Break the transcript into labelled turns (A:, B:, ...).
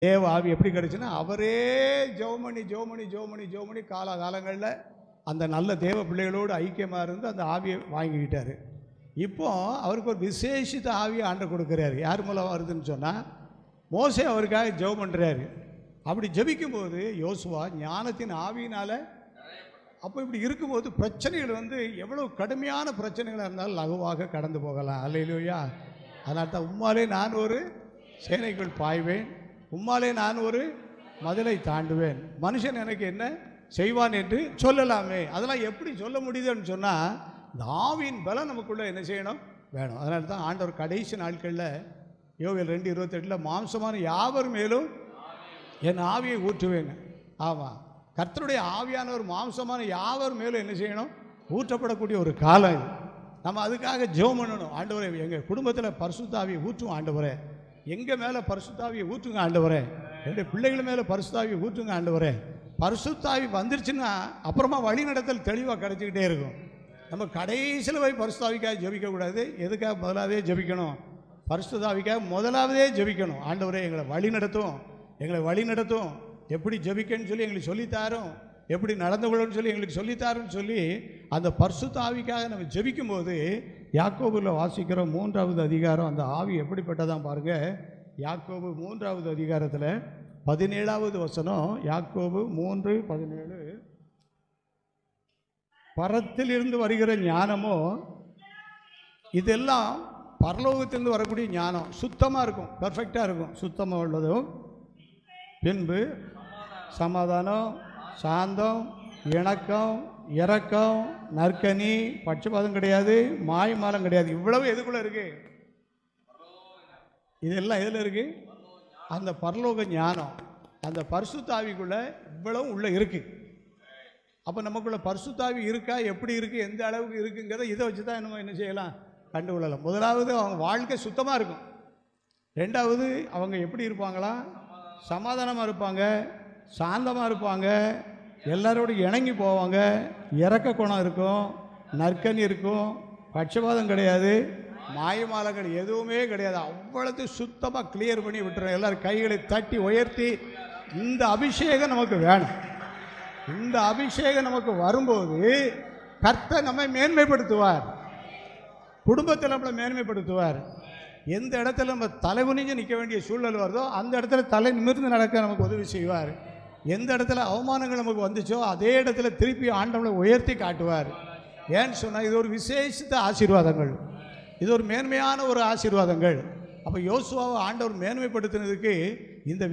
A: தேவ ஆவி எப்படி கிடைச்சுன்னா, அவரே ஜெபமணி காலகாலங்களில் அந்த நல்ல தேவ பிள்ளைகளோடு ஐக்கியமாக இருந்து அந்த ஆவியை வாங்கிக்கிட்டார். இப்போ அவருக்கு ஒரு விசேஷித்த ஆவியை ஆண்டவர் கொடுக்குறாரு. யார் மூலம் வருதுன்னு சொன்னால், மோசே அவருக்காக ஜெபம் பண்ணுறாரு. அப்படி ஜெபிக்கும்போது யோசுவா ஞானத்தின் ஆவியினால், அப்போ இப்படி இருக்கும்போது பிரச்சனைகள் எவ்வளோ கடுமையான பிரச்சனைகளாக இருந்தாலும் லகுவாக கடந்து போகலாம். அல்லேலூயா. அதனால் தான் உம்மாலே நான் ஒரு சேனைக்குள் பாய்வேன், உம்மாலே நான் ஒரு மதிலை தாண்டுவேன், மனுஷன் எனக்கு என்ன செய்வான் என்று சொல்லலாமே. அதெல்லாம் எப்படி சொல்ல முடியுதுன்னு சொன்னால், இந்த ஆவியின் பலம் நமக்குள்ளே என்ன செய்யணும், வேணும். அதனால தான் ஆண்டவர் கடைசி நாட்களில் யோவேல் 2:28 மாம்சமான யாவர் மேலும் என் ஆவியை ஊற்றுவேங்க. ஆமாம், கர்த்தருடைய ஆவியானவர் மாம்சமான யாவர் மேலும் என்ன செய்யணும், ஊற்றப்படக்கூடிய ஒரு காலம் இது. நம்ம அதுக்காக ஜெபம் பண்ணணும். ஆண்டவரே, எங்கள் குடும்பத்தில் பரிசுத்த ஆவியை ஊற்றுவோம் ஆண்டவரே, எங்கள் மேலே பரிசுத்த ஆவியை ஊற்றுங்க ஆண்டவரே, என்னுடைய பிள்ளைகள் மேலே பரிசுத்த ஆவியை ஊற்றுங்க ஆண்டவரே. பரிசுத்த ஆவி வந்துருச்சுன்னா அப்புறமா வழி நடத்தல் தெளிவாக கிடச்சிக்கிட்டே இருக்கும். நம்ம கடைசியில் போய் பரிசுத்த ஆவிக்காக ஜெபிக்கக்கூடாது. எதுக்காக முதலாவதே ஜெபிக்கணும், பரிசுத்த ஆவிக்காக முதலாவதே ஜெபிக்கணும். ஆண்டவரே, எங்களை வழி நடத்தும், எப்படி ஜெபிக்கன்னு சொல்லி எங்களுக்கு சொல்லித்தாரும், எப்படி நடந்து கொள்ளணும்னு சொல்லி எங்களுக்கு சொல்லித்தாருன்னு சொல்லி அந்த பரிசுத்த ஆவிக்காக நம்ம ஜெபிக்கும்போது, யாக்கோபுல வாசிக்கிற 3வது அதிகாரம் அந்த ஆவி எப்படிப்பட்டதான் பாருங்க. யாக்கோபு 3வது அதிகாரத்தில் 17வது வசனம். யாக்கோபு 3:17, பரத்திலிருந்து வருகிற ஞானமோ, இதெல்லாம் பரலோகத்திலிருந்து வரக்கூடிய ஞானம், சுத்தமாக இருக்கும், பெர்ஃபெக்டாக இருக்கும், சுத்தமாக உள்ளதும், பின்பு சமாதானம், சாந்தம், இணக்கம், இரக்கம், நற்கனி, பட்சபாதம் கிடையாது, மாயமாலம் கிடையாது. இவ்வளவு எதுக்குள்ளே இருக்கு? இதெல்லாம் எதில் இருக்கு? அந்த பரலோக ஞானம், அந்த பரிசுத்த ஆவிக்குள்ளே இவ்வளவு உள்ளே இருக்கு. அப்போ நமக்குள்ள பரிசுத்த ஆவி இருக்கா, எப்படி இருக்குது, எந்த அளவுக்கு இருக்குங்கிறத இதை வச்சு தான் நம்ம என்ன செய்யலாம், கண்டுகொள்ளலாம். முதலாவது அவங்க வாழ்க்கை சுத்தமாக இருக்கும். ரெண்டாவது அவங்க எப்படி இருப்பாங்களா, சமாதானமாக இருப்பாங்க, சாந்தமாக இருப்பாங்க, எல்லாரோடு இணங்கி போவாங்க, இறக்க குணம் இருக்கும், நற்கனி இருக்கும், பட்சபாதம் கிடையாது, மாயமாலங்கள் எதுவுமே கிடையாது. அவ்வளவு சுத்தமாக கிளியர் பண்ணி விட்டுறோம். எல்லோரும் கைகளை தட்டி உயர்த்தி, இந்த அபிஷேகம் நமக்கு வேணும். இந்த அபிஷேகம் நமக்கு வரும்போது கர்த்தர் நம்மை மேன்மைப்படுத்துவார், குடும்பத்தில் நம்மளை மேன்மைப்படுத்துவார். எந்த இடத்துல நம்ம தலை குனிஞ்சு நிற்க வேண்டிய சூழல் வருதோ அந்த இடத்துல தலை நிமிர்ந்து நடக்க நமக்கு உதவி செய்வார். எந்த இடத்துல அவமானங்கள் நமக்கு வந்துச்சோ அதே இடத்துல திருப்பி ஆண்டவனை உயர்த்தி காட்டுவார். ஏன்னு சொன்னால் இது ஒரு விசேஷித்த ஆசீர்வாதங்கள், இது ஒரு மேன்மையான ஒரு ஆசீர்வாதங்கள். அப்போ யோசுவாவை ஆண்டவர் மேன்மைப்படுத்தினதுக்கு இந்த